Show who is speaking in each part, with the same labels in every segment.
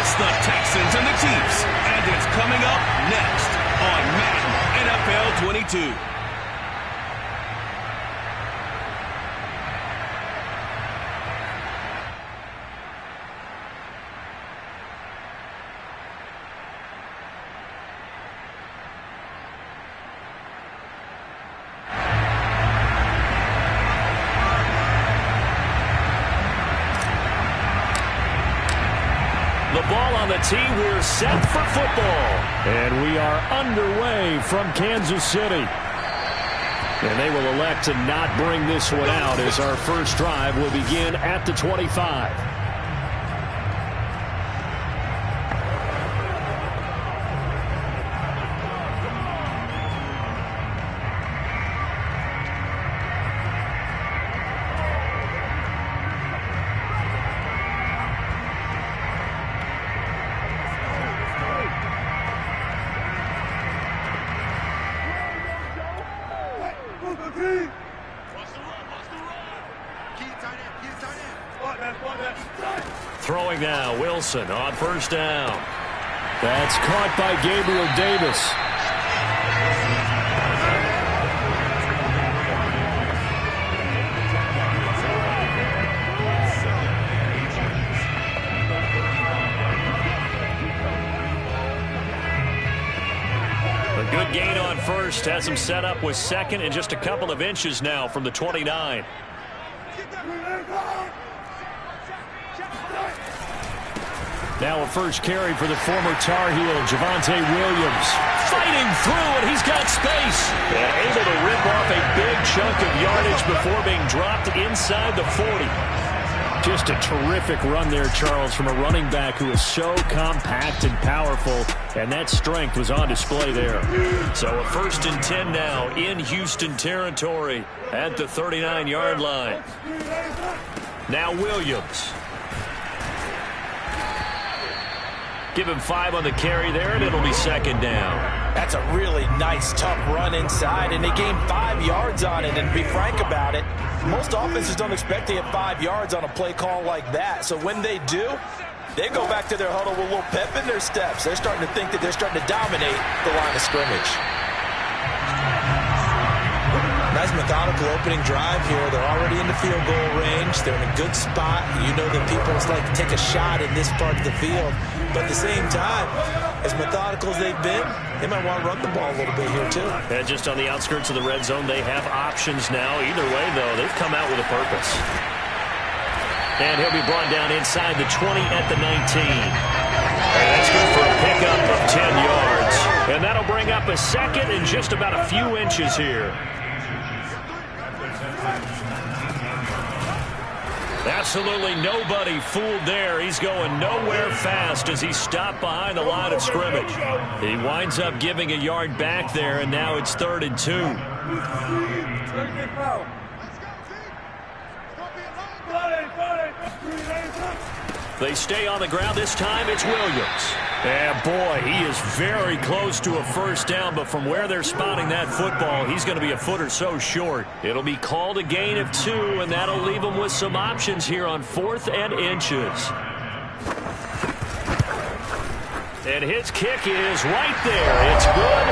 Speaker 1: It's the Texans and the Chiefs, and it's coming up next on Madden NFL 22.
Speaker 2: The ball on the tee. We're set for football. And we are underway from Kansas City. And they will elect to not bring this one out as our first drive will begin at the 25. Throwing now, Wilson on first down. That's caught by Gabriel Davis. A good gain on first. Has him set up with second and just a couple of inches now from the 29. Now a first carry for the former Tar Heel, Javonte Williams. Fighting through, and he's got space. And able to rip off a big chunk of yardage before being dropped inside the 40. Just a terrific run there, Charles, from a running back who is so compact and powerful, and that strength was on display there. So a 1st and 10 now in Houston territory at the 39-yard line. Now Williams. Give him 5 on the carry there, and it'll be second down.
Speaker 3: That's a really nice, tough run inside, and they gained 5 yards on it. And to be frank about it, most offenses don't expect to get 5 yards on a play call like that. So when they do, they go back to their huddle with a little pep in their steps. They're starting to think that they're starting to dominate the line of scrimmage. Nice methodical opening drive here. They're already in the field goal range. They're in a good spot. You know that people like to take a shot in this part of the field. But at the same time, as methodical as they've been, they might want to run the ball a little bit here too.
Speaker 2: And just on the outskirts of the red zone, they have options now. Either way, though, they've come out with a purpose. And he'll be brought down inside the 20 at the 19. And that's good for a pickup of 10 yards. And that'll bring up a second and just about a few inches here. Absolutely nobody fooled there. He's going nowhere fast as he stopped behind the line of scrimmage. He winds up giving a yard back there, and now it's 3rd and 2. They stay on the ground. This time it's Williams. And boy, he is very close to a first down, but from where they're spotting that football, he's going to be a foot or so short. It'll be called a gain of 2, and that'll leave him with some options here on 4th and inches. And his kick is right there. It's good.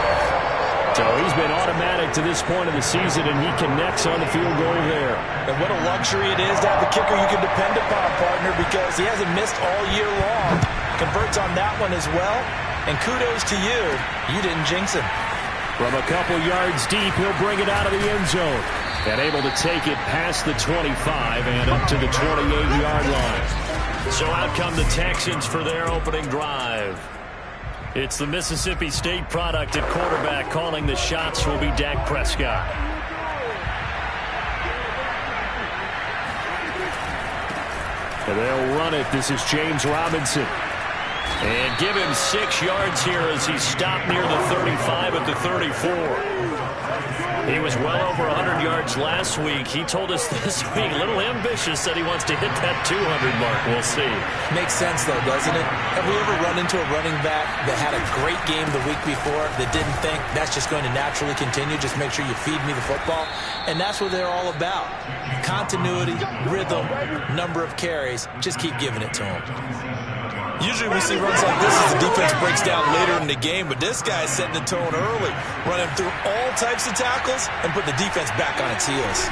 Speaker 2: So he's been automatic to this point of the season, and he connects on the field goal there.
Speaker 3: And what a luxury it is to have a kicker you can depend upon, partner, because he hasn't missed all year long. Converts on that one as well. And kudos to you. You didn't jinx him.
Speaker 2: From a couple yards deep, he'll bring it out of the end zone. And able to take it past the 25 and up to the 28-yard line. So out come the Texans for their opening drive. It's the Mississippi State product at quarterback. Calling the shots will be Dak Prescott. And they'll run it. This is James Robinson. And give him 6 yards here as he stopped near the 35 at the 34. He was well over 100 yards last week. He told us this week, a little ambitious, that he wants to hit that 200 mark. We'll see.
Speaker 3: Makes sense, though, doesn't it? Have we ever run into a running back that had a great game the week before that didn't think that's just going to naturally continue? Just make sure you feed me the football. And that's what they're all about. Continuity, rhythm, number of carries. Just keep giving it to them. Usually we see runs like this as the defense breaks down later in the game, but this guy's setting the tone early, running through all types of tackles and put the defense back on its heels.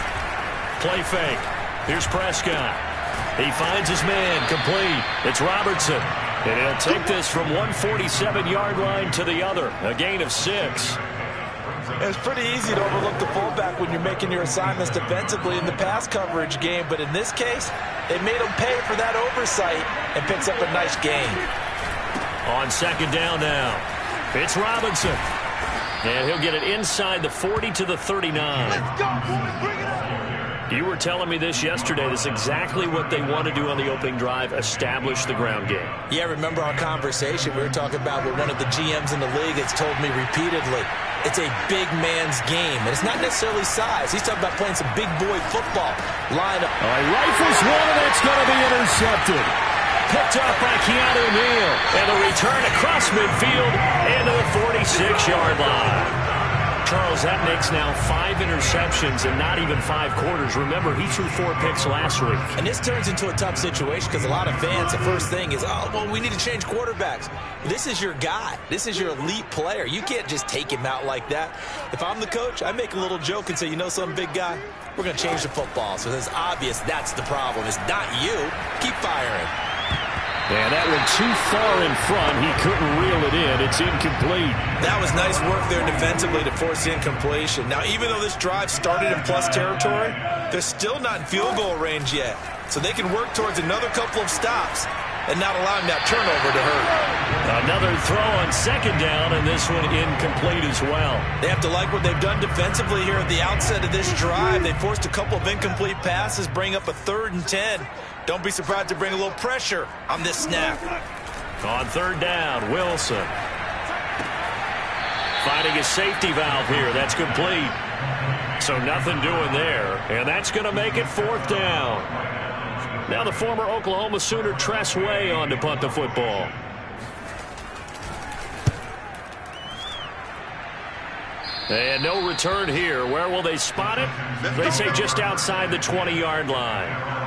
Speaker 2: Play fake. Here's Prescott. He finds his man, complete. It's Robertson. And he'll take this from 147-yard line to the other. A gain of 6.
Speaker 3: It's pretty easy to overlook the fullback when you're making your assignments defensively in the pass coverage game, but in this case, they made him pay for that oversight and picks up a nice gain.
Speaker 2: On second down now, it's Robinson. And he'll get it inside the 40 to the 39.
Speaker 4: Let's go, boys. Bring it up.
Speaker 2: You were telling me this yesterday. That's exactly what they want to do on the opening drive, establish the ground game.
Speaker 3: Yeah, remember our conversation we were talking about with one of the GMs in the league that's told me repeatedly, it's a big man's game, and it's not necessarily size. He's talking about playing some big boy football. Line up.
Speaker 2: Rifles one, and it's going to be intercepted. Picked up by Keanu Neal. And the return across midfield into the 46-yard line. Charles, that makes now 5 interceptions and not even 5 quarters. Remember, he threw 4 picks last week.
Speaker 3: And this turns into a tough situation because a lot of fans, the first thing is, oh, well, we need to change quarterbacks. This is your guy. This is your elite player. You can't just take him out like that. If I'm the coach, I make a little joke and say, you know some big guy? We're going to change the football. So it's obvious that's the problem. It's not you. Keep firing.
Speaker 2: And that one too far in front. He couldn't reel it in. It's incomplete.
Speaker 3: That was nice work there defensively to force the incompletion. Now, even though this drive started in plus territory, they're still not in field goal range yet. So they can work towards another couple of stops and not allowing that turnover to hurt.
Speaker 2: Another throw on second down, and this one incomplete as well.
Speaker 3: They have to like what they've done defensively here at the outset of this drive. They forced a couple of incomplete passes, bring up a 3rd and 10. Don't be surprised to bring a little pressure on this snap.
Speaker 2: On third down, Wilson. Finding a safety valve here. That's complete. So nothing doing there. And that's going to make it 4th down. Now the former Oklahoma Sooner Tress Way on to punt the football. And no return here. Where will they spot it? They say just outside the 20-yard line.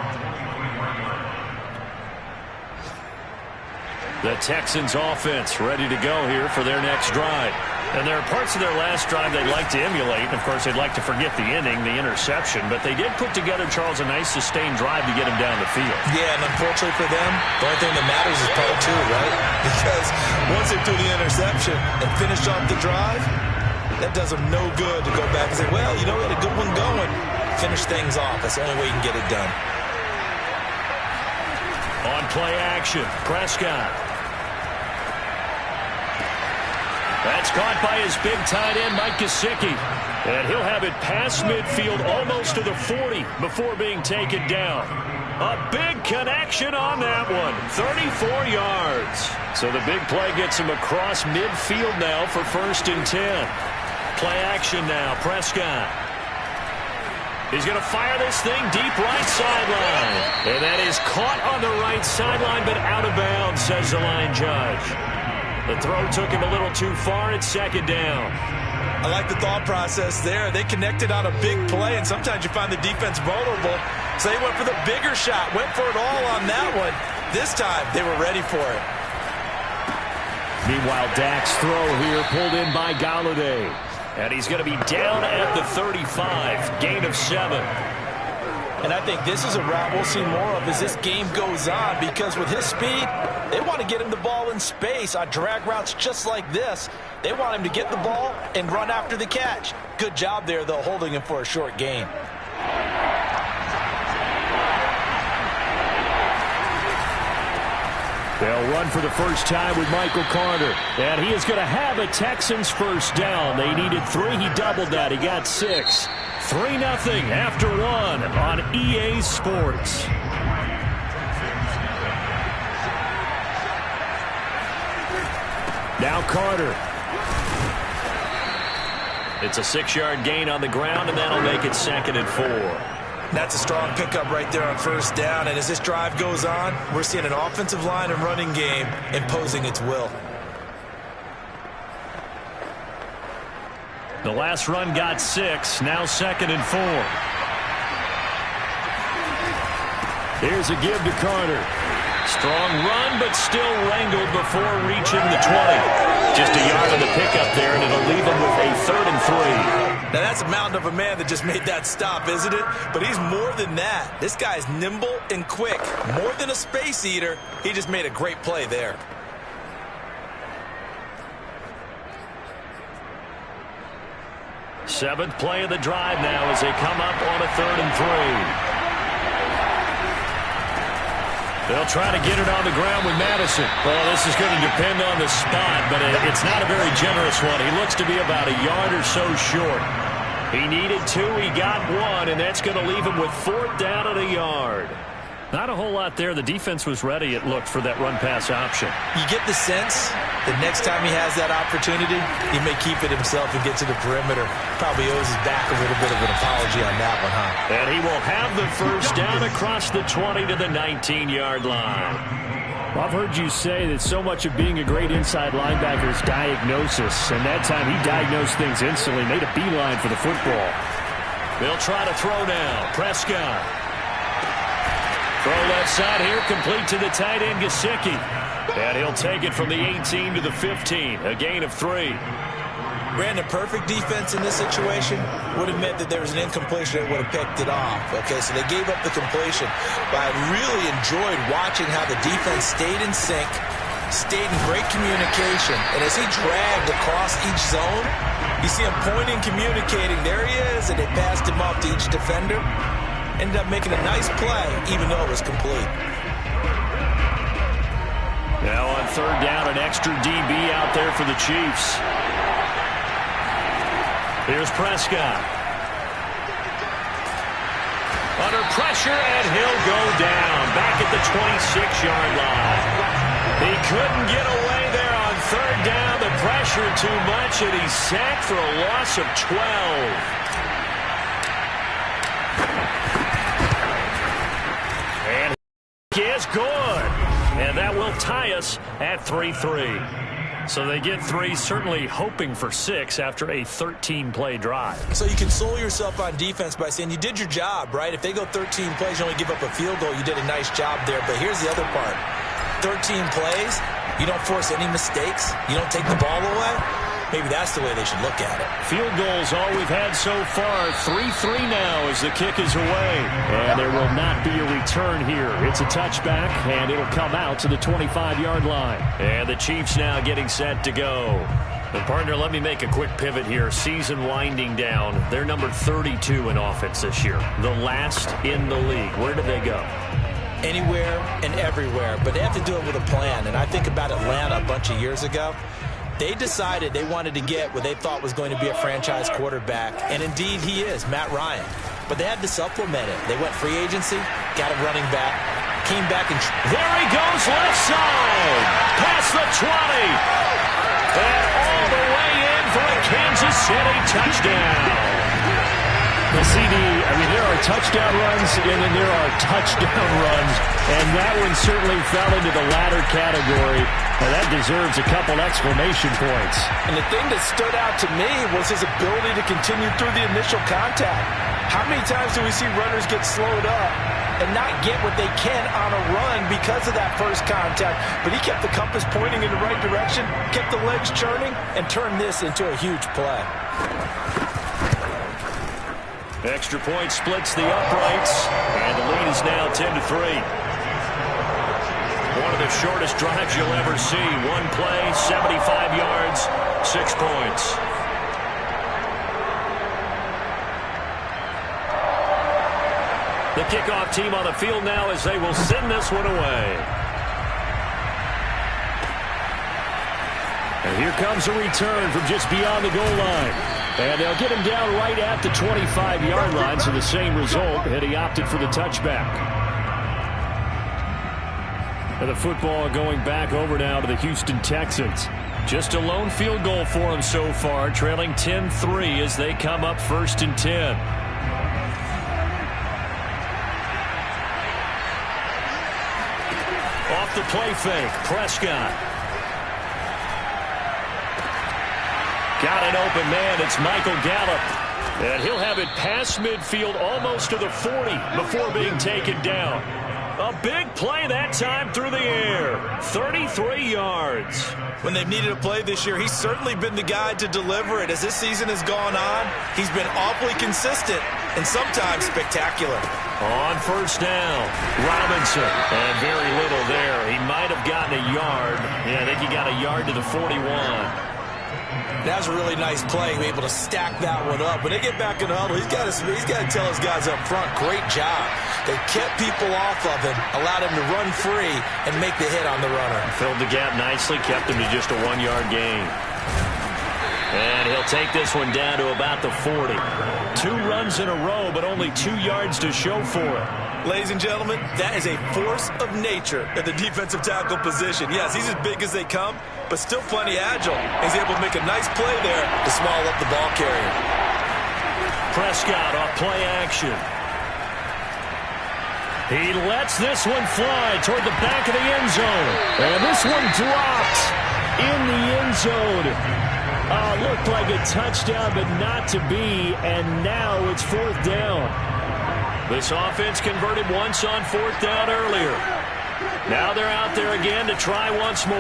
Speaker 2: The Texans offense ready to go here for their next drive. And there are parts of their last drive they'd like to emulate. And of course, they'd like to forget the inning, the interception. But they did put together, Charles, a nice sustained drive to get him down the field.
Speaker 3: Yeah, and unfortunately for them, the only thing that matters is part 2, right? Because once they threw the interception and finished off the drive, that does them no good to go back and say, well, you know, we had a good one going. Finish things off. That's the only way you can get it done.
Speaker 2: On play action, Prescott. That's caught by his big tight end, Mike Gesicki. And he'll have it past midfield almost to the 40 before being taken down. A big connection on that one. 34 yards. So the big play gets him across midfield now for 1st and 10. Play action now, Prescott. He's going to fire this thing deep right sideline. And that is caught on the right sideline, but out of bounds, says the line judge. The throw took him a little too far. It's 2nd down.
Speaker 3: I like the thought process there. They connected on a big play, and sometimes you find the defense vulnerable. So they went for the bigger shot, went for it all on that one. This time, they were ready for it.
Speaker 2: Meanwhile, Dak's throw here pulled in by Galladay. And he's going to be down at the 35. Gain of 7.
Speaker 3: And I think this is a route we'll see more of as this game goes on, because with his speed, they want to get him the ball in space on drag routes just like this. They want him to get the ball and run after the catch. Good job there, though, holding him for a short gain.
Speaker 2: They'll run for the first time with Michael Carter. And he is going to have a Texans first down. They needed 3. He doubled that. He got 6. 3-0 after 1 on EA Sports. Now Carter. It's a 6-yard gain on the ground, and that'll make it 2nd and 4.
Speaker 3: That's a strong pickup right there on first down. And as this drive goes on, we're seeing an offensive line and running game imposing its will.
Speaker 2: The last run got 6. Now 2nd and 4. Here's a give to Carter. Strong run, but still wrangled before reaching the 20. Just a yard on the pickup there, and it'll leave him with a 3rd and 3.
Speaker 3: Now, that's a mountain of a man that just made that stop, isn't it? But he's more than that. This guy's nimble and quick. More than a space eater, he just made a great play there.
Speaker 2: Seventh play of the drive now as they come up on a 3rd and 3. They'll try to get it on the ground with Madison. Well, this is going to depend on the spot, but it's not a very generous one. He looks to be about a yard or so short. He needed 2, he got 1, and that's going to leave him with 4th down and a yard. Not a whole lot there. The defense was ready, it looked, for that run-pass option.
Speaker 3: You get the sense that next time he has that opportunity, he may keep it himself and get to the perimeter. Probably owes his back a little bit of an apology on that one, huh?
Speaker 2: And he will have the 1st down across the 20 to the 19-yard line.
Speaker 5: Well, I've heard you say that so much of being a great inside linebacker is diagnosis, and that time he diagnosed things instantly, made a beeline for the football.
Speaker 2: They'll try to throw now. Prescott. Throw left side here, complete to the tight end, Gesicki. And he'll take it from the 18 to the 15, a gain of 3.
Speaker 3: Brandon, perfect defense in this situation would have meant that there was an incompletion that would have picked it off. Okay, so they gave up the completion. But I really enjoyed watching how the defense stayed in sync, stayed in great communication. And as he dragged across each zone, you see him pointing, communicating. There he is, and they passed him off to each defender. Ended up making a nice play, even though it was complete.
Speaker 2: Now on 3rd down, an extra DB out there for the Chiefs. Here's Prescott. Under pressure, and he'll go down. Back at the 26-yard line. He couldn't get away there on 3rd down. The pressure too much, and he's sacked for a loss of 12. And he is good. And that will tie us at 3-3. So they get 3, certainly hoping for 6 after a 13-play drive.
Speaker 3: So you console yourself on defense by saying you did your job, right? If they go 13 plays, you only give up a field goal, you did a nice job there. But here's the other part. 13 plays, you don't force any mistakes, you don't take the ball away. Maybe that's the way they should look at it.
Speaker 2: Field goals, all we've had so far. 3-3 now as the kick is away.
Speaker 5: And there will not be a return here. It's a touchback, and it'll come out to the 25-yard line.
Speaker 2: And the Chiefs now getting set to go. And partner, let me make a quick pivot here. Season winding down. They're number 32 in offense this year. The last in the league. Where did they go?
Speaker 3: Anywhere and everywhere. But they have to do it with a plan. And I think about Atlanta a bunch of years ago. They decided they wanted to get what they thought was going to be a franchise quarterback, and indeed he is, Matt Ryan. But they had to supplement it. They went free agency, got a running back, came back and...
Speaker 2: There he goes, left side, past the 20, and all the way in for a Kansas City touchdown.
Speaker 5: The CD, I mean, there are touchdown runs, and then there are touchdown runs, and that one certainly fell into the latter category. Now, that deserves a couple exclamation points.
Speaker 3: And the thing that stood out to me was his ability to continue through the initial contact. How many times do we see runners get slowed up and not get what they can on a run because of that first contact? But he kept the compass pointing in the right direction, kept the legs churning, and turned this into a huge play.
Speaker 2: Extra point splits the uprights, and the lead is now 10-3. One of the shortest drives you'll ever see. One play, 75 yards, 6 points. The kickoff team on the field now as they will send this one away.
Speaker 5: And here comes a return from just beyond the goal line. And they'll get him down right at the 25-yard line, so the same result, and he opted for the touchback. And the football going back over now to the Houston Texans. Just a lone field goal for them so far, trailing 10-3 as they come up 1st and 10.
Speaker 2: Off the play fake, Prescott. Got an open man, it's Michael Gallup. And he'll have it past midfield, almost to the 40, before being taken down. A big play that time through the air. 33 yards.
Speaker 3: When they've needed a play this year, he's certainly been the guy to deliver it. As this season has gone on, he's been awfully consistent and sometimes spectacular.
Speaker 2: On first down, Robinson. And very little there. He might have gotten a yard. Yeah, I think he got a yard to the 41.
Speaker 3: That was a really nice play, able to stack that one up. When they get back in the huddle, he's got to tell his guys up front, great job. They kept people off of him, allowed him to run free and make the hit on the runner.
Speaker 2: Filled the gap nicely, kept him to just a 1-yard gain. And he'll take this one down to about the 40. 2 runs in a row, but only 2 yards to show for it.
Speaker 3: Ladies and gentlemen, that is a force of nature at the defensive tackle position. Yes, he's as big as they come, but still plenty agile. He's able to make a nice play there to swallow up the ball carrier.
Speaker 2: Prescott off play action. He lets this one fly toward the back of the end zone. And this one dropped in the end zone. Looked like a touchdown, but not to be. And now it's 4th down. This offense converted once on 4th down earlier. Now they're out there again to try once more.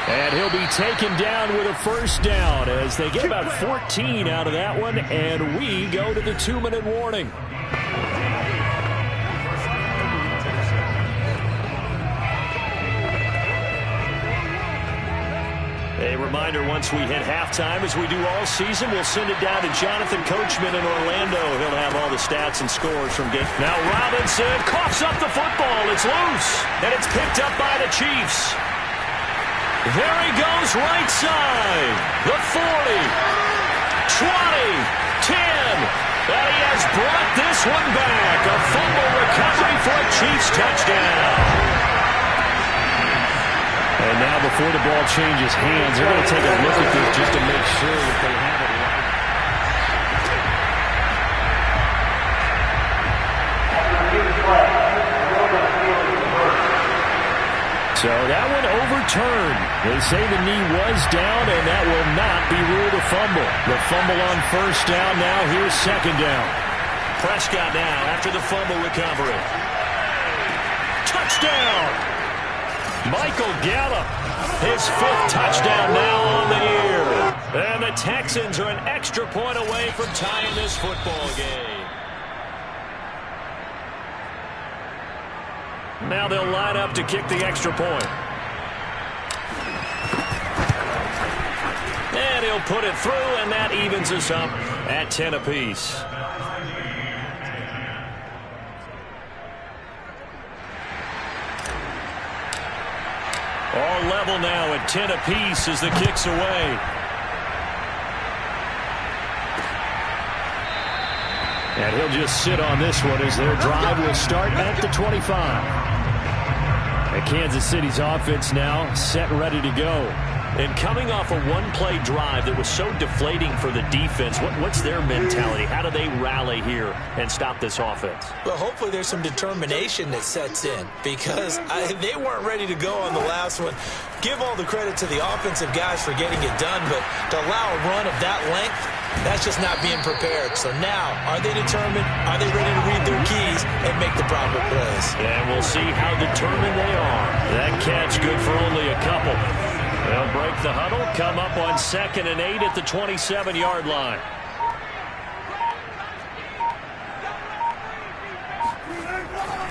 Speaker 2: And he'll be taken down with a first down as they get about 14 out of that one, and we go to the 2-minute warning. A reminder, once we hit halftime, as we do all season, we'll send it down to Jonathan Coachman in Orlando. He'll have all the stats and scores from game. Now Robinson coughs up the football. It's loose, and it's picked up by the Chiefs. There he goes right side. The 40, 20, 10. And he has brought this one back. A fumble recovery for a Chiefs touchdown. And now before the ball changes hands, they're going to take a look at this just to make sure that they have it right. So that one overturned. They say the knee was down, and that will not be ruled a fumble. The fumble on first down. Now here's second down. Prescott now after the fumble recovery. Touchdown! Michael Gallup, his 5th touchdown now on the year. And the Texans are an extra point away from tying this football game. Now they'll line up to kick the extra point. And he'll put it through, and that evens us up at 10 apiece. All level now at 10 apiece as the kick's away. And he'll just sit on this one as their drive will start at the 25. And Kansas City's offense now set and ready to go. And coming off a one-play drive that was so deflating for the defense, what's their mentality? How do they rally here and stop this offense?
Speaker 3: Well, hopefully there's some determination that sets in because they weren't ready to go on the last one. Give all the credit to the offensive guys for getting it done, but to allow a run of that length, that's just not being prepared. So now, are they determined? Are they ready to read their keys and make the proper plays?
Speaker 2: And we'll see how determined they are. That catch good for only a couple. They'll break the huddle, come up on 2nd and 8 at the 27-yard line.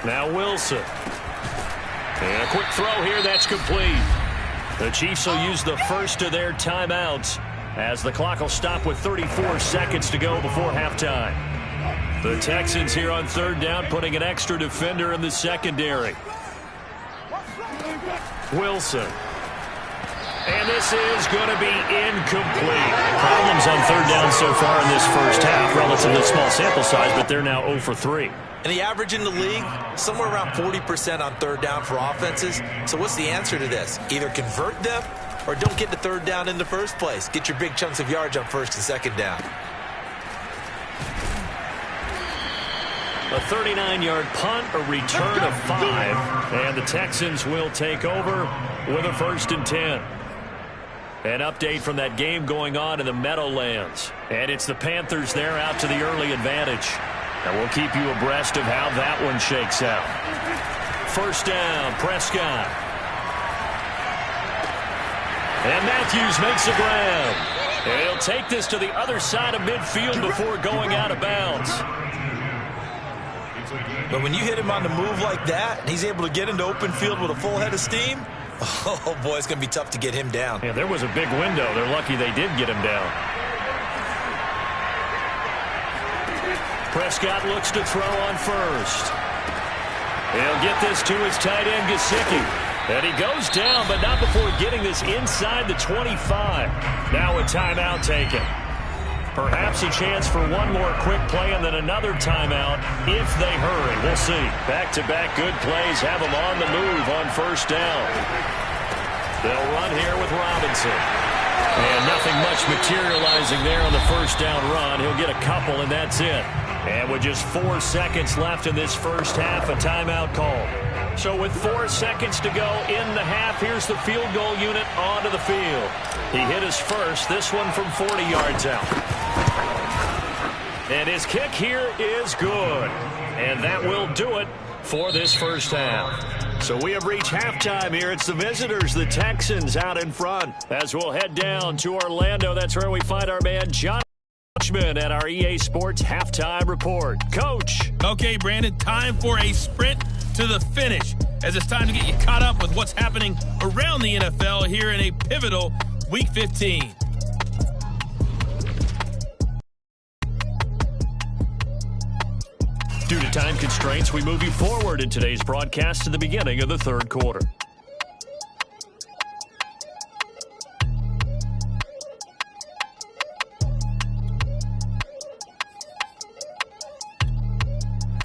Speaker 2: Now Wilson. And a quick throw here, that's complete. The Chiefs will use the first of their timeouts as the clock will stop with 34 seconds to go before halftime. The Texans here on 3rd down, putting an extra defender in the secondary. Wilson. And this is going to be incomplete. Problems on 3rd down so far in this first half. Relatively small sample size, but they're now 0 for 3.
Speaker 3: And the average in the league, somewhere around 40% on 3rd down for offenses. So what's the answer to this? Either convert them or don't get to 3rd down in the first place. Get your big chunks of yards on 1st and 2nd down.
Speaker 2: A 39-yard punt, a return of 5. And the Texans will take over with a 1st and 10. An update from that game going on in the Meadowlands. And it's the Panthers there out to the early advantage. And we'll keep you abreast of how that one shakes out. First down, Prescott. And Matthews makes the grab. And he'll take this to the other side of midfield before going out of bounds.
Speaker 3: But when you hit him on the move like that, and he's able to get into open field with a full head of steam, oh, boy, it's going to be tough to get him down.
Speaker 2: Yeah, there was a big window. They're lucky they did get him down. Prescott looks to throw on first. He'll get this to his tight end, Gesicki. And he goes down, but not before getting this inside the 25. Now a timeout taken. Perhaps a chance for one more quick play and then another timeout if they hurry. We'll see. Back-to-back good plays have them on the move on first down. They'll run here with Robinson. And nothing much materializing there on the first down run. He'll get a couple, and that's it. And with just 4 seconds left in this first half, a timeout call. So with 4 seconds to go in the half, here's the field goal unit onto the field. He hit his first, this one from 40 yards out. And his kick here is good. And that will do it for this first half. So we have reached halftime here. It's the visitors, the Texans, out in front. As we'll head down to Orlando, that's where we find our man John at our EA Sports Halftime Report. Coach.
Speaker 6: Okay, Brandon, time for a sprint to the finish, as it's time to get you caught up with what's happening around the NFL here in a pivotal Week 15.
Speaker 2: Due to time constraints, we move you forward in today's broadcast to the beginning of the third quarter.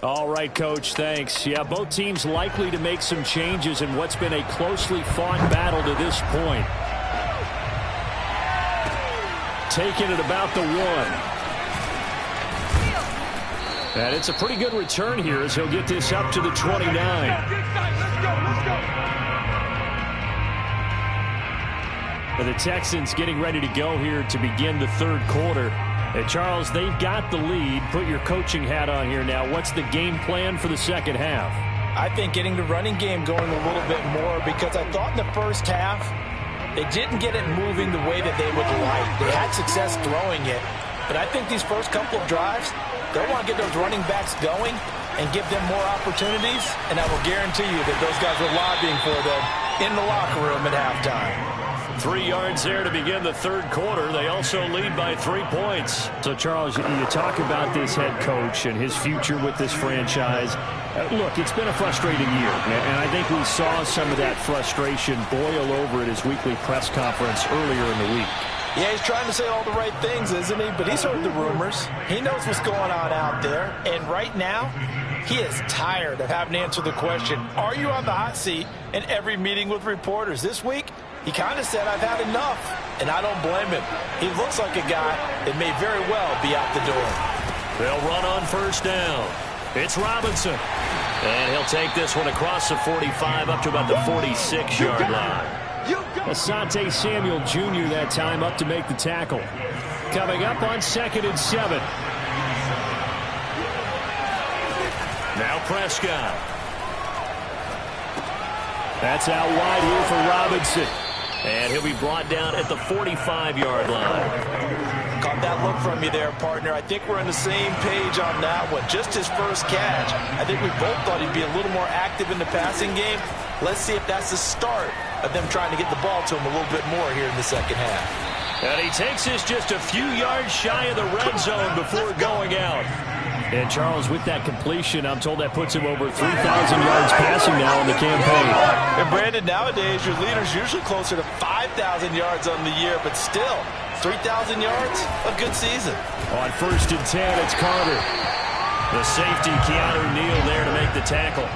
Speaker 2: All right, Coach, thanks. Yeah, both teams likely to make some changes in what's been a closely fought battle to this point. Taking it about the 1. And it's a pretty good return here as he'll get this up to the 29. And the Texans getting ready to go here to begin the third quarter. And Charles, they've got the lead. Put your coaching hat on here now. What's the game plan for the second half?
Speaker 3: I think getting the running game going a little bit more, because I thought in the first half they didn't get it moving the way that they would like. They had success throwing it, but I think these first couple of drives, they'll want to get those running backs going and give them more opportunities, and I will guarantee you that those guys were lobbying for them in the locker room at halftime.
Speaker 2: 3 yards there to begin the third quarter. They also lead by 3 points.
Speaker 5: So, Charles, you talk about this head coach and his future with this franchise. Look, it's been a frustrating year, and I think we saw some of that frustration boil over at his weekly press conference earlier in the week.
Speaker 3: Yeah, he's trying to say all the right things, isn't he? But he's heard the rumors. He knows what's going on out there. And right now, he is tired of having to answer the question, are you on the hot seat in every meeting with reporters? This week, he kind of said, I've had enough, and I don't blame him. He looks like a guy that may very well be out the door.
Speaker 2: They'll run on first down. It's Robinson. And he'll take this one across the 45 up to about the 46-yard line.
Speaker 5: Asante Samuel Jr. that time up to make the tackle. Coming up on 2nd and 7.
Speaker 2: Now Prescott.
Speaker 5: That's out wide here for Robinson.
Speaker 2: And he'll be brought down at the 45-yard line.
Speaker 3: Caught that look from you there, partner. I think we're on the same page on that one. Just his first catch. I think we both thought he'd be a little more active in the passing game. Let's see if that's the start of them trying to get the ball to him a little bit more here in the second half.
Speaker 2: And he takes this just a few yards shy of the red zone before going out.
Speaker 5: And, Charles, with that completion, I'm told that puts him over 3,000 yards passing now in the campaign.
Speaker 3: And, Brandon, nowadays your leader's usually closer to 5,000 yards on the year, but still, 3,000 yards, a good season.
Speaker 5: On 1st and 10, it's Carter.
Speaker 2: The safety, Keanu Neal, there to make the tackle.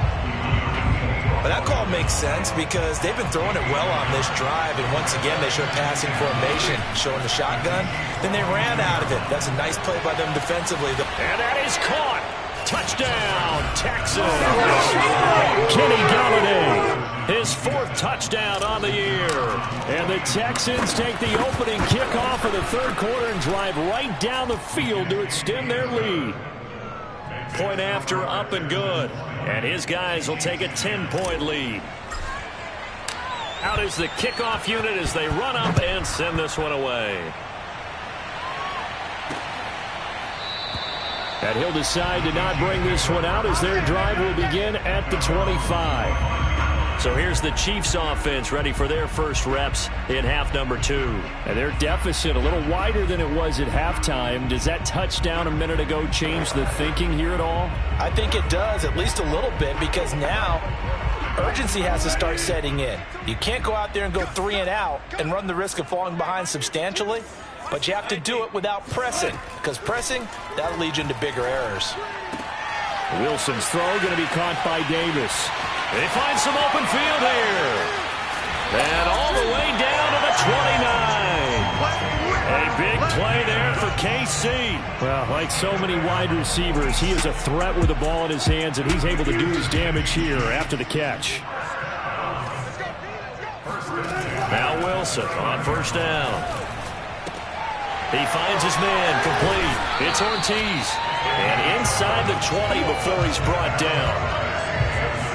Speaker 3: But that call makes sense because they've been throwing it well on this drive, and once again they showed passing formation, showing the shotgun. Then they ran out of it. That's a nice play by them defensively.
Speaker 2: And that is caught. Touchdown, Texans.
Speaker 5: Kenny Golladay,
Speaker 2: his 4th touchdown on the year.
Speaker 5: And the Texans take the opening kickoff of the third quarter and drive right down the field to extend their lead.
Speaker 2: point after, up and good. And his guys will take a 10-point lead. Out is the kickoff unit as they run up and send this one away.
Speaker 5: And he'll decide to not bring this one out as their drive will begin at the 25.
Speaker 2: So here's the Chiefs offense ready for their first reps in half number 2.
Speaker 5: And their deficit a little wider than it was at halftime. Does that touchdown a minute ago change the thinking here at all?
Speaker 3: I think it does, at least a little bit, because now urgency has to start setting in. You can't go out there and go 3 and out and run the risk of falling behind substantially, but you have to do it without pressing, because pressing, that'll lead you into bigger errors.
Speaker 5: Wilson's throw going to be caught by Davis.
Speaker 2: They find some open field here. And all the way down to the 29. A big play there for KC.
Speaker 5: Well, like so many wide receivers, he is a threat with the ball in his hands, and he's able to do his damage here after the catch.
Speaker 2: Now Wilson on first down. He finds his man complete. It's Ortiz. And inside the 20 before he's brought down.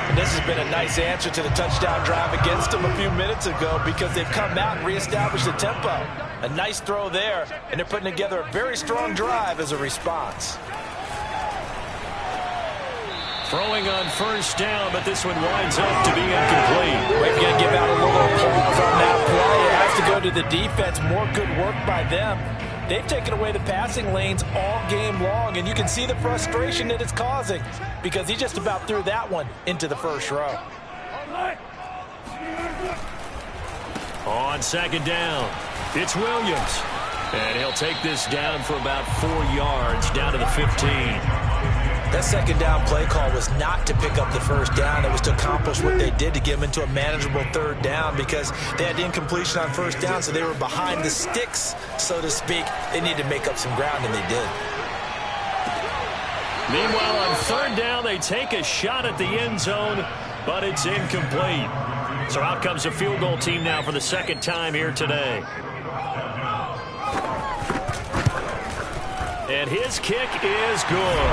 Speaker 3: And this has been a nice answer to the touchdown drive against them a few minutes ago because they've come out and reestablished the tempo. A nice throw there, and they're putting together a very strong drive as a response.
Speaker 2: Throwing on first down, but this one winds up to be incomplete.
Speaker 3: We're going to give out a little applause on that play. It has to go to the defense. More good work by them. They've taken away the passing lanes all game long, and you can see the frustration that it's causing because he just about threw that one into the first row.
Speaker 2: On second down, it's Williams. And he'll take this down for about 4 yards, down to the 15.
Speaker 3: That second down play call was not to pick up the first down. It was to accomplish what they did to get them into a manageable third down because they had incompletion on first down, so they were behind the sticks, so to speak. They needed to make up some ground, and they did.
Speaker 2: Meanwhile, on third down, they take a shot at the end zone, but it's incomplete. So out comes a field goal team now for the second time here today. And his kick is good.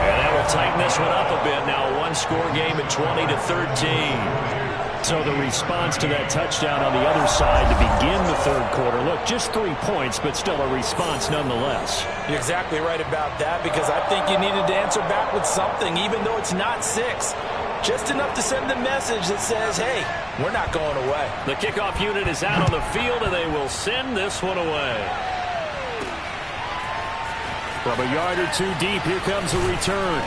Speaker 2: And that will tighten this one up a bit now. A one-score game at 20-13.
Speaker 5: So the response to that touchdown on the other side to begin the third quarter. Look, just 3 points, but still a response nonetheless.
Speaker 3: You're exactly right about that because I think you needed to answer back with something, even though it's not 6. Just enough to send the message that says, hey, we're not going away.
Speaker 2: The kickoff unit is out on the field, and they will send this one away.
Speaker 5: From a yard or two deep, here comes a return.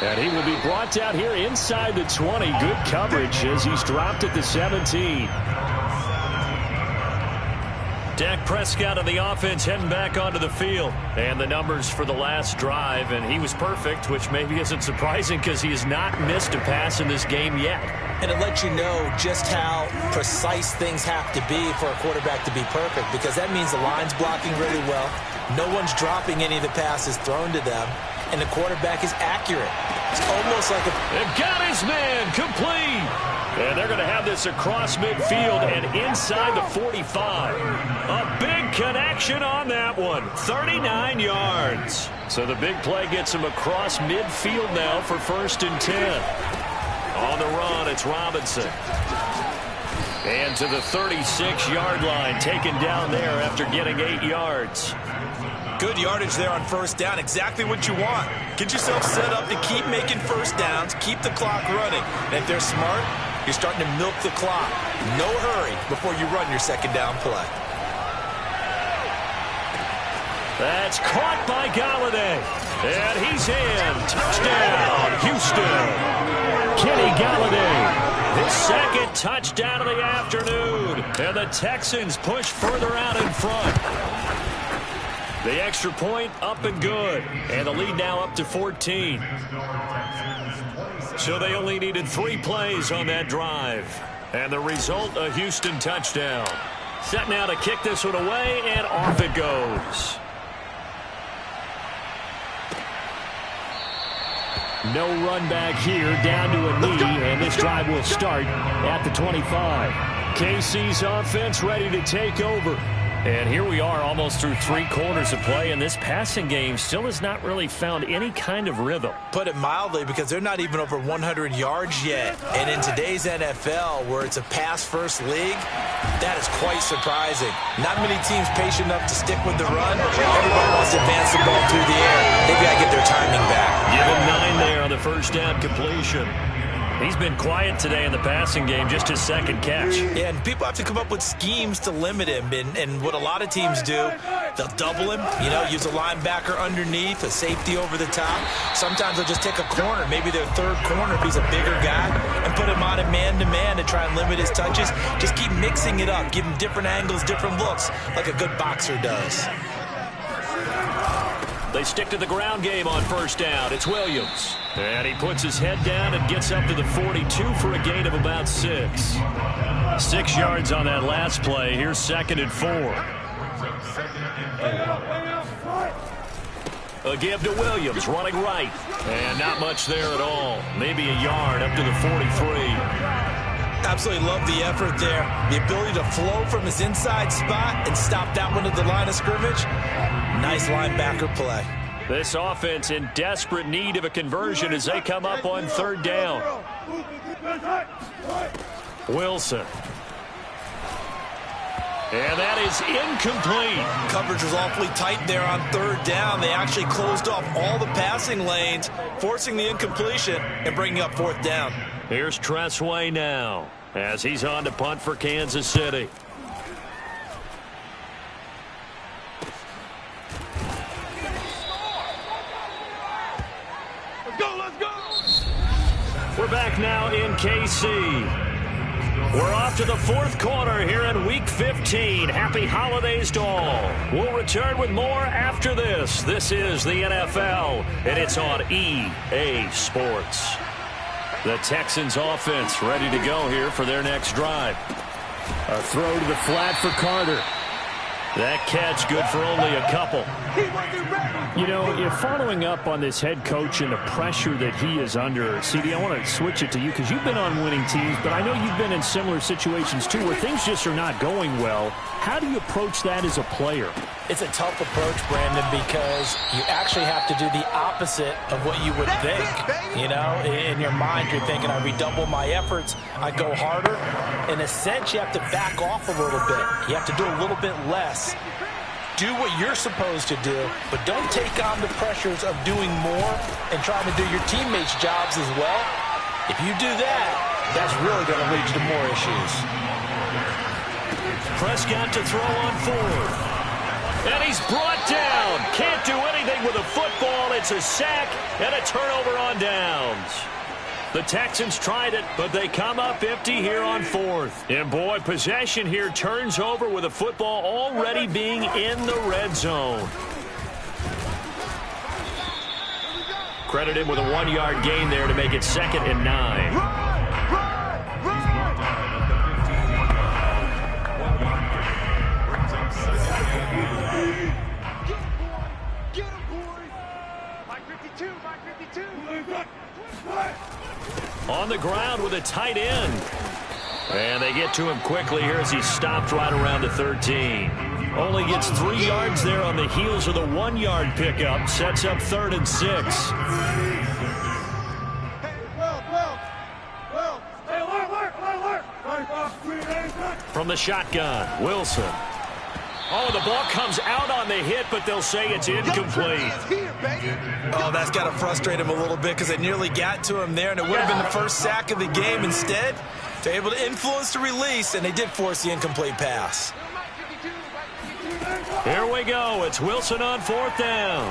Speaker 5: And he will be brought out here inside the 20. Good coverage as he's dropped at the 17.
Speaker 2: Dak Prescott of the offense heading back onto the field. And the numbers for the last drive, and he was perfect, which maybe isn't surprising because he has not missed a pass in this game yet.
Speaker 3: And it lets you know just how precise things have to be for a quarterback to be perfect because that means the line's blocking really well. No one's dropping any of the passes thrown to them, and the quarterback is accurate. It's almost like
Speaker 2: they've got his man complete. And they're going to have this across midfield and inside the 45. A big connection on that one. 39 yards. So the big play gets him across midfield now for 1st and 10. On the run, it's Robinson. And to the 36-yard line, taken down there after getting 8 yards.
Speaker 3: Good yardage there on first down. Exactly what you want. Get yourself set up to keep making first downs, keep the clock running. And if they're smart, you're starting to milk the clock. No hurry before you run your second down play.
Speaker 2: That's caught by Golladay. And he's in. Touchdown, Houston.
Speaker 5: Kenny Golladay.
Speaker 2: His second touchdown of the afternoon. And the Texans push further out in front. The extra point up and good. And the lead now up to 14. So they only needed 3 plays on that drive. And the result, a Houston touchdown. Set now to kick this one away, and off it goes.
Speaker 5: No run back here, down to a knee, and this drive will start at the 25.
Speaker 2: KC's offense ready to take over.
Speaker 5: And here we are almost through 3 quarters of play, and this passing game still has not really found any kind of rhythm.
Speaker 3: Put it mildly, because they're not even over 100 yards yet. And in today's NFL, where it's a pass-first league, that is quite surprising. Not many teams patient enough to stick with the run. Everybody wants to advance the ball through the air. They've got to get their timing back.
Speaker 5: Give him 9 there on the first down completion. He's been quiet today in the passing game, just his second catch.
Speaker 3: Yeah, and people have to come up with schemes to limit him. And what a lot of teams do, they'll double him, use a linebacker underneath, a safety over the top. Sometimes they'll just take a corner, maybe their third corner if he's a bigger guy, and put him on a man-to-man to try and limit his touches. Just keep mixing it up, give him different angles, different looks, like a good boxer does.
Speaker 5: They stick to the ground game on first down. It's Williams. And he puts his head down and gets up to the 42 for a gain of about 6. 6 yards on that last play. Here's 2nd and 4. A give to Williams, running right. And not much there at all. Maybe a yard up to the 43.
Speaker 3: Absolutely love the effort there. The ability to flow from his inside spot and stop that one at the line of scrimmage. Nice linebacker play.
Speaker 5: This offense in desperate need of a conversion as they come up on 3rd down. Wilson. And that is incomplete.
Speaker 3: Coverage was awfully tight there on 3rd down. They actually closed off all the passing lanes, forcing the incompletion and bringing up 4th down.
Speaker 5: Here's Tressway now as he's on to punt for Kansas City. We're back now in KC. We're off to the 4th quarter here in Week 15. Happy holidays to all. We'll return with more after this. This is the NFL, and it's on EA Sports. The Texans offense ready to go here for their next drive. A throw to the flat for Carter. That catch good for only a couple. If following up on this head coach and the pressure that he is under, CD, I want to switch it to you because you've been on winning teams, but I know you've been in similar situations too where things just are not going well. How do you approach that as a player?
Speaker 3: It's a tough approach, Brandon, because you actually have to do the opposite of what you would think. In your mind, you're thinking, I redouble my efforts, I go harder. In a sense, you have to back off a little bit. You have to do a little bit less. Do what you're supposed to do, but don't take on the pressures of doing more and trying to do your teammates' jobs as well. If you do that, that's really going to lead you to more issues.
Speaker 5: Prescott to throw on 4th. And he's brought down. Can't do anything with a football. It's a sack and a turnover on downs. The Texans tried it, but they come up empty here on 4th. And boy, possession here turns over with a football already being in the red zone. Credit him with a 1-yard gain there to make it 2nd and 9. On the ground with a tight end. And they get to him quickly here as he stopped right around the 13. Only gets 3 yards there on the heels of the 1-yard pickup. Sets up 3rd and 6. From the shotgun, Wilson. Oh, the ball comes out on the hit, but they'll say it's incomplete.
Speaker 3: Oh, that's got to frustrate him a little bit because it nearly got to him there, and it would have been the first sack of the game. Instead, they're able to influence the release, and they did force the incomplete pass.
Speaker 5: Here we go. It's Wilson on 4th down.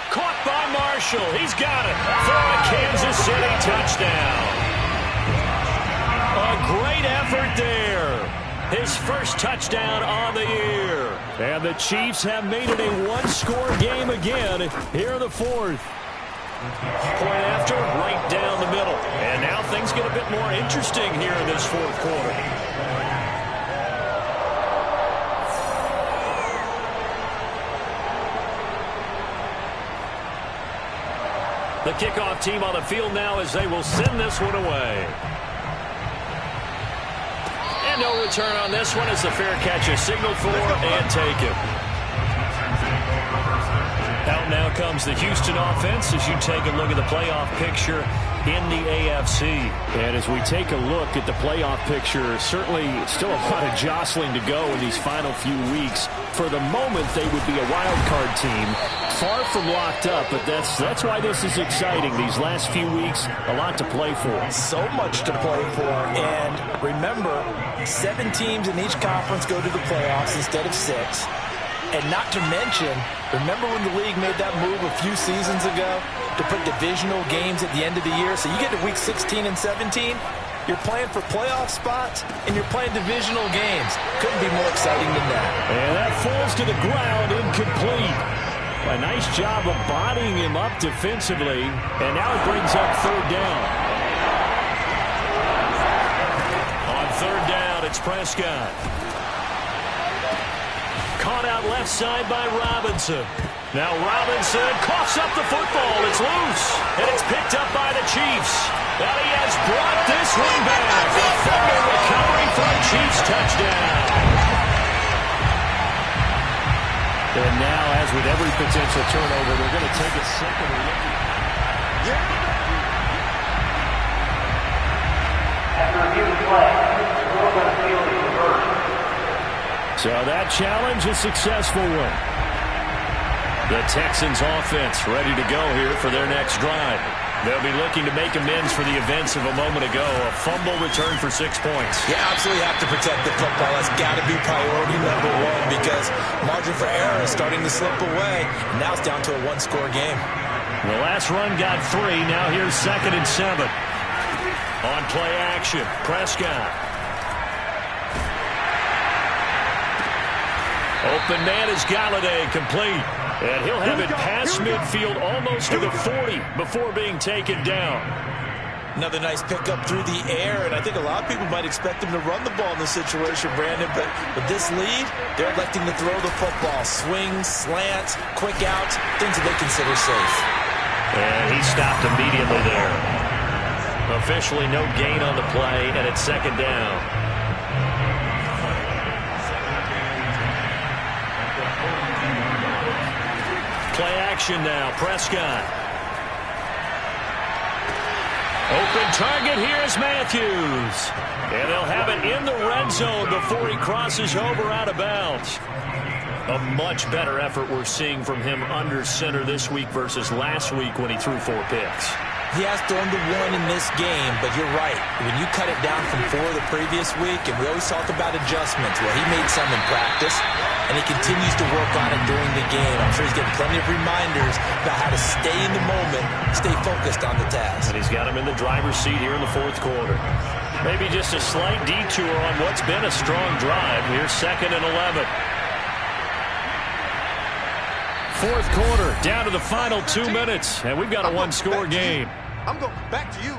Speaker 5: Caught by Marshall. He's got it for a Kansas City touchdown. A great effort there. His first touchdown on the year. And the Chiefs have made it a 1-score game again here in the 4th. Point after, right down the middle. And now things get a bit more interesting here in this 4th quarter. The kickoff team on the field now as they will send this one away. And
Speaker 2: no return on this one as the fair catch is signaled for and taken. Out now comes the Houston offense as you take a look at the playoff picture in the AFC.
Speaker 5: And as we take a look at the playoff picture, certainly still a lot of jostling to go in these final few weeks. For the moment, they would be a wild card team, far from locked up, but that's why this is exciting. These last few weeks, a lot to play for.
Speaker 3: So much to play for. And remember, 7 teams in each conference go to the playoffs instead of 6. And not to mention, remember when the league made that move a few seasons ago to put divisional games at the end of the year? So you get to week 16 and 17, you're playing for playoff spots, and you're playing divisional games. Couldn't be more exciting than that.
Speaker 5: And that falls to the ground, incomplete. A nice job of bodying him up defensively, and now it brings up 3rd down.
Speaker 2: On 3rd down, it's Prescott. Caught out left side by Robinson. Now Robinson coughs up the football. It's loose, and it's picked up by the Chiefs. And he has brought this one back. A fumble recovery for a Chiefs touchdown.
Speaker 5: And now, as with every potential turnover, they're going to take a second look.
Speaker 7: After review play, the rule on the field is reversed.
Speaker 5: So that challenge, a successful one.
Speaker 2: The Texans offense ready to go here for their next drive. They'll be looking to make amends for the events of a moment ago. A fumble return for 6 points.
Speaker 3: You absolutely have to protect the football. That's got to be priority number 1 because margin for error is starting to slip away. And now it's down to a 1-score game.
Speaker 2: The last run got 3. Now here's 2nd and 7. On play action, Prescott. Open man is Galladay, complete. And he'll have it past midfield almost to the 40 before being taken down.
Speaker 3: Another nice pickup through the air, and I think a lot of people might expect him to run the ball in this situation, Brandon, but with this lead, they're electing to throw the football. Swings, slants, quick outs, things that they consider safe.
Speaker 2: And he stopped immediately there. Officially no gain on the play, and it's 2nd down. Play action now, Prescott. Open target, here's Matthews. And they'll have it in the red zone before he crosses over out of bounds. A much better effort we're seeing from him under center this week versus last week when he threw 4 picks.
Speaker 3: He has thrown the 1 in this game, but you're right. When you cut it down from 4 the previous week, and we always talk about adjustments, well, he made some in practice, and he continues to work on it during the game. I'm sure he's getting plenty of reminders about how to stay in the moment, stay focused on the task.
Speaker 2: And he's got him in the driver's seat here in the 4th quarter. Maybe just a slight detour on what's been a strong drive. Here's 2nd and 11. 4th quarter, down to the final 2 minutes, and we've got a 1-score game.
Speaker 4: I'm going back to you.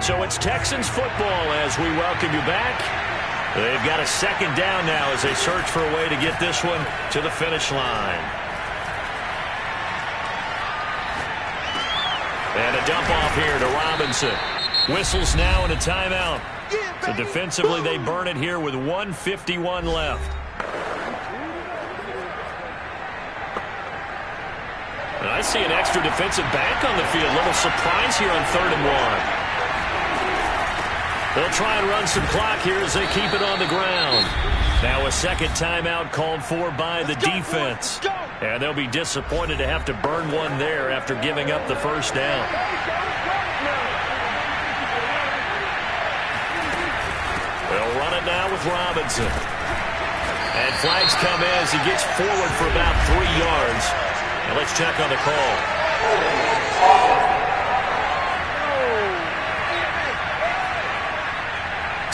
Speaker 2: So it's Texans football as we welcome you back. They've got a 2nd down now as they search for a way to get this one to the finish line. And a dump off here to Robinson. Whistles now and a timeout. So defensively, they burn it here with 1:51 left. And I see an extra defensive back on the field. Little surprise here on 3rd and 1. They'll try and run some clock here as they keep it on the ground. Now a 2nd timeout called for by the defense. And they'll be disappointed to have to burn one there after giving up the 1st down. They'll run it now with Robinson. And flags come in as he gets forward for about 3 yards. And let's check on the call.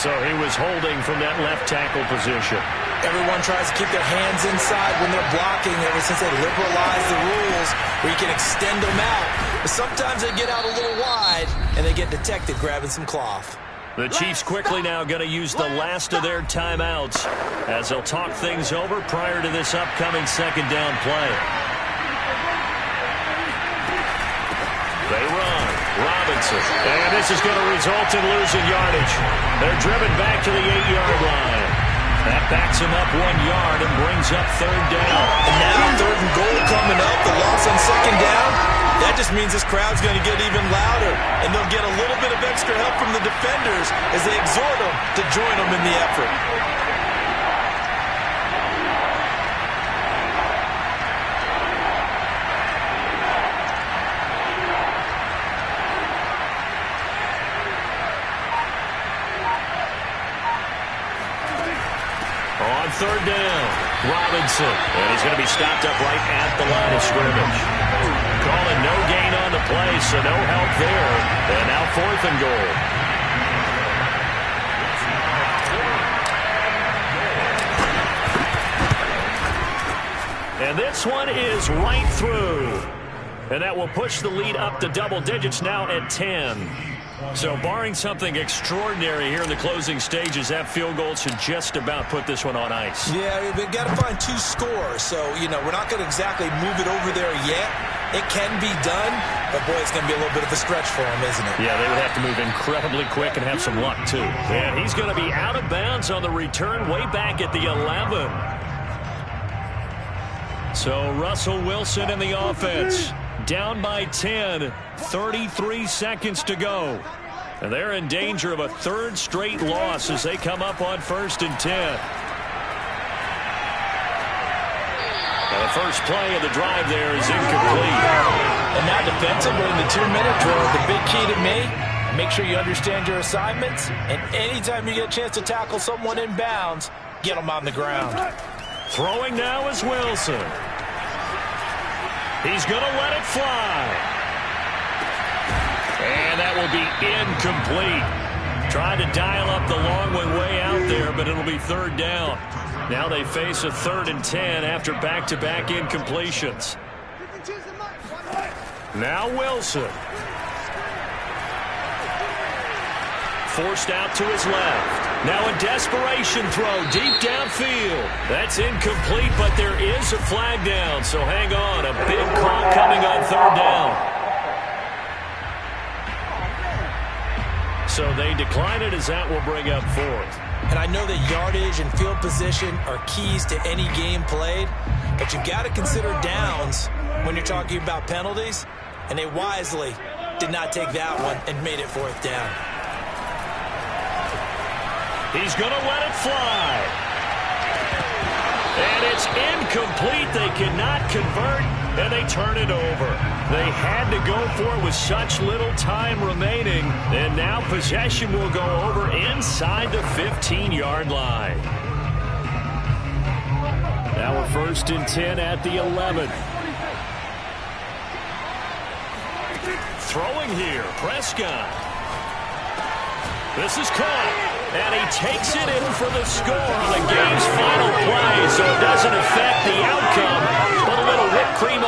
Speaker 2: So he was holding from that left tackle position.
Speaker 3: Everyone tries to keep their hands inside when they're blocking ever since they liberalized the rules where you can extend them out. But sometimes they get out a little wide and they get detected grabbing some cloth.
Speaker 2: The Chiefs quickly now going to use the last of their timeouts as they'll talk things over prior to this upcoming 2nd down play. They run. Robinson. And this is going to result in losing yardage. They're driven back to the 8-yard line. That backs him up 1 yard and brings up 3rd down.
Speaker 3: And now 3rd and goal coming up. The loss on 2nd down. That just means this crowd's going to get even louder. And they'll get a little bit of extra help from the defenders as they exhort them to join them in the effort.
Speaker 2: On 3rd down, Robinson. And he's going to be stopped up right at the line of scrimmage. Calling no gain on the play, so no help there. And now 4th and goal. And this one is right through. And that will push the lead up to double digits now at 10. So barring something extraordinary here in the closing stages, that field goal should just about put this one on ice.
Speaker 3: Yeah, we've got to find 2 scores. So, we're not going to exactly move it over there yet. It can be done, but boy, it's going to be a little bit of a stretch for them, isn't it?
Speaker 2: Yeah, they would have to move incredibly quick and have some luck, too. And he's going to be out of bounds on the return way back at the 11. So Russell Wilson in the offense. Down by 10, 33 seconds to go. And they're in danger of a 3rd straight loss as they come up on 1st and 10. Now the first play of the drive there is incomplete.
Speaker 3: And now defensively in the 2-minute drill, the big key to me, make sure you understand your assignments. And anytime you get a chance to tackle someone in bounds, get them on the ground.
Speaker 2: Throwing now is Wilson. He's going to let it fly. And that will be incomplete. Trying to dial up the long one way out there, but it'll be 3rd down. Now they face a 3rd and 10 after back-to-back incompletions. Now Wilson. Forced out to his left. Now a desperation throw deep downfield. That's incomplete, but there is a flag down, so hang on. A big call coming on 3rd down. So they decline it as that will bring up 4th.
Speaker 3: And I know that yardage and field position are keys to any game played, but you've got to consider downs when you're talking about penalties, and they wisely did not take that one and made it 4th down.
Speaker 2: He's going to let it fly. And it's incomplete. They cannot convert, and they turn it over. They had to go for it with such little time remaining, and now possession will go over inside the 15-yard line. Now a 1st and 10 at the 11. Throwing here, Prescott. This is caught. And he takes it in for the score on the game's final play, so it doesn't affect the outcome, but a little whipped cream